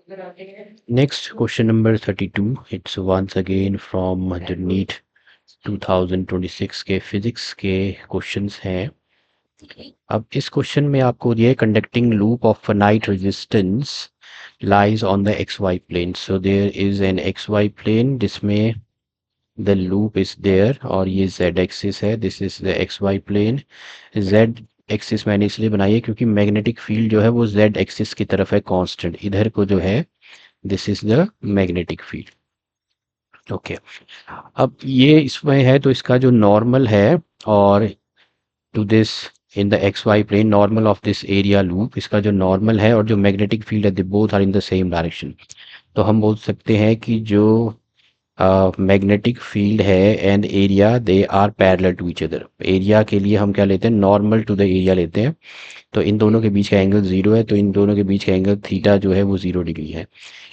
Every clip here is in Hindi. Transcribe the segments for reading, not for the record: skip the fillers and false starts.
Next question number 32. It's once again from the NEET 2026 के फिजिक्स के क्वेश्चंस हैं। अब इस क्वेश्चन में आपको दिया है conducting loop of finite resistance lies on the X Y plane. So there is an X Y plane जिसमें द लूप इज देयर और ये z एक्सिस है। This is the X Y plane. z axis मैंने इसलिए बनाई है क्योंकि मैग्नेटिक फील्ड जो है वो z एक्सिस की तरफ है कांस्टेंट, इधर को जो है this is the magnetic field. Okay, अब ये इसमें है तो इसका जो नॉर्मल है और to this in the X Y plane normal of this area loop, इसका जो नॉर्मल है और जो मैग्नेटिक फील्ड है they both are in the same direction. तो हम बोल सकते हैं कि जो मैग्नेटिक फील्ड है and area they are parallel to each other. Area के लिए हम क्या लेते हैं, नॉर्मल टू द एरिया लेते हैं। तो इन दोनों के बीच का एंगल 0 है, तो इन दोनों के बीच का एंगल थीटा जो है वो 0 डिग्री है।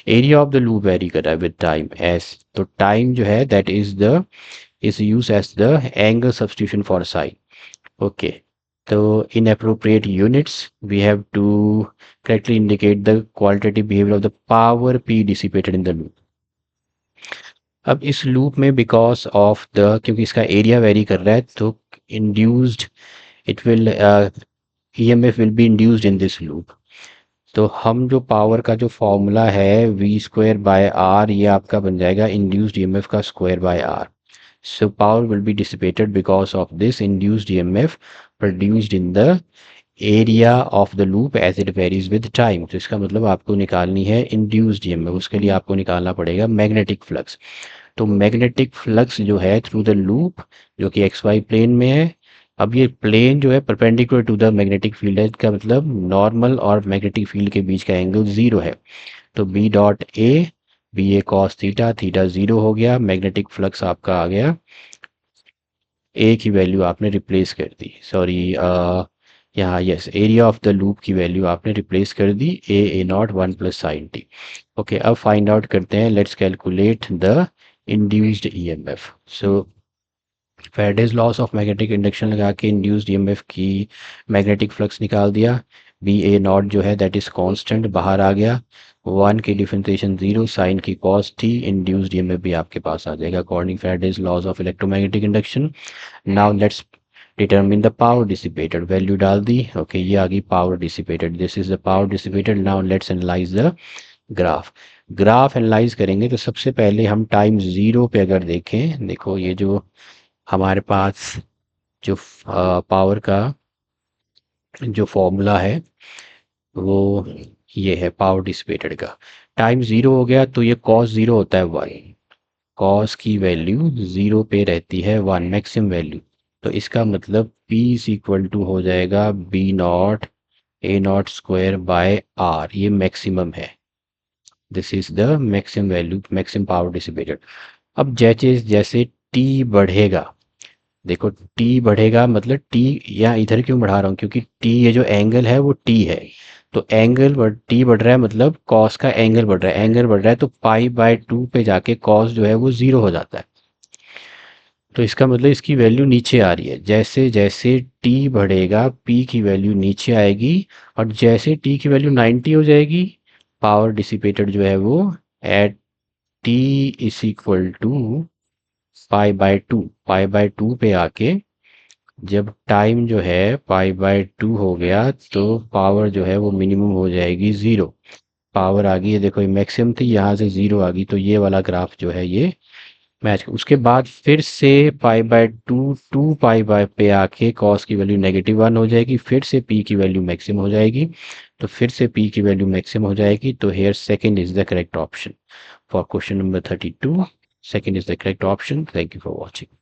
Area of the loop vary कर रहा है विद टाइम एस, तो टाइम जो है that is use as the angle substitution for sine. Okay, तो in appropriate units we have to correctly indicate the qualitative behaviour of the power P dissipated in the loop. अब इस लूप में बिकॉज ऑफ द, क्योंकि इसका एरिया वेरी कर रहा है तो induced it will EMF will be induced in this loop. तो हम जो पावर का जो फॉर्मूला है वी स्क्वायर बाय आर, ये आपका बन जाएगा इंड्यूस्ड ईएमएफ का square by R. So power will be dissipated because of this induced EMF produced in the area of the loop as it varies with time. तो इसका मतलब आपको निकालनी है इंड्यूस्ड ईएमएफ, उसके लिए आपको निकालना पड़ेगा मैग्नेटिक फ्लक्स। तो मैग्नेटिक फ्लक्स जो है थ्रू द लूप जो कि एक्स वाई प्लेन में है, अब ये प्लेन जो है perpendicular to the magnetic field है, इसका मतलब नॉर्मल और मैग्नेटिक फील्ड के बीच का एंगल 0 है। तो B dot A, B A cos theta, theta 0 हो गया, मैग्नेटिक फ्लक्स आपका आ गया, ए की वैल्यू आपने रिप्लेस कर दी, सॉरी यहाँ yes area of the loop की वैल्यू आपने रिप्लेस कर दी A naught 1 plus sine t. Okay, अब फाइंड आउट करते हैं, let's calculate the induced EMF. So Faraday's laws of magnetic induction लगा के इंड्यूस्ड ईएमएफ की मैग्नेटिक फ्लक्स निकाल दिया। बी ए नॉट जो है दैट इज कांस्टेंट बाहर आ गया, 1 की डिफरेंशिएशन 0, साइन की कॉस टी, इंड्यूस्ड ईएमएफ भी आपके पास आ जाएगा according Faraday's laws of electromagnetic induction. Now let's determine the power dissipated, value डाल दी। ओके, ये आ गई power dissipated, this is the power dissipated. Now let's analyse the graph. Graph analyse करेंगे तो सबसे पहले हम टाइम 0 पे अगर देखें, देखो ये जो हमारे पास जो पावर का जो फॉर्मूला है वो ये है पावर डिसिपेटेड का। टाइम 0 हो गया तो ये कॉस 0 होता है 1, कॉस की वैल्यू 0 पे रहती है 1 मैक्सिमम वैल्यू। तो इसका मतलब P इज इक्वल टू हो जाएगा B naught A naught square by R, ये मैक्सिमम है, this is the maximum value, maximum power dissipated. अब जैसे जैसे टी बढ़ेगा, देखो टी बढ़ेगा मतलब टी, या इधर क्यों बढ़ा रहा हूँ क्योंकि टी ये जो एंगल है वो टी है, तो एंगल बढ़ टी बढ़ रहा है मतलब कॉस का एंगल बढ़ रहा है, एंगल बढ़ रहा है तो पाई बाय 2 पे जाके कॉस जो है वो 0 हो जाता है। तो इसका मतलब इसकी वैल्यू नीचे आ रही है, जैसे जैसे टी बढ़ेगा पी की वैल्यू नीचे आएगी, और जैसे टी की वैल्यू 90 हो जाएगी पावर डिसिपेटेड जो है वो at T is equal to pi by two पे आके, जब टाइम जो है पाई बाय 2 हो गया तो पावर जो है वो मिनिमम हो जाएगी 0, पावर आ गई है, देखो ये मैक्सिमम थी यहाँ से 0 आ गई, तो ये वाला ग्राफ जो है ये मैच। उसके बाद फिर से पाई बाय 2 2 पाई बाय पे आके कॉस की वैल्यू -1 हो जाएगी, फिर से पी की वैल्यू मैक्सिमम हो जाएगी, तो फिर से पी की वैल्यू मैक्सिमम हो जाएगी। तो here second is the correct option for question number 32, second is the correct option. Thank you for watching.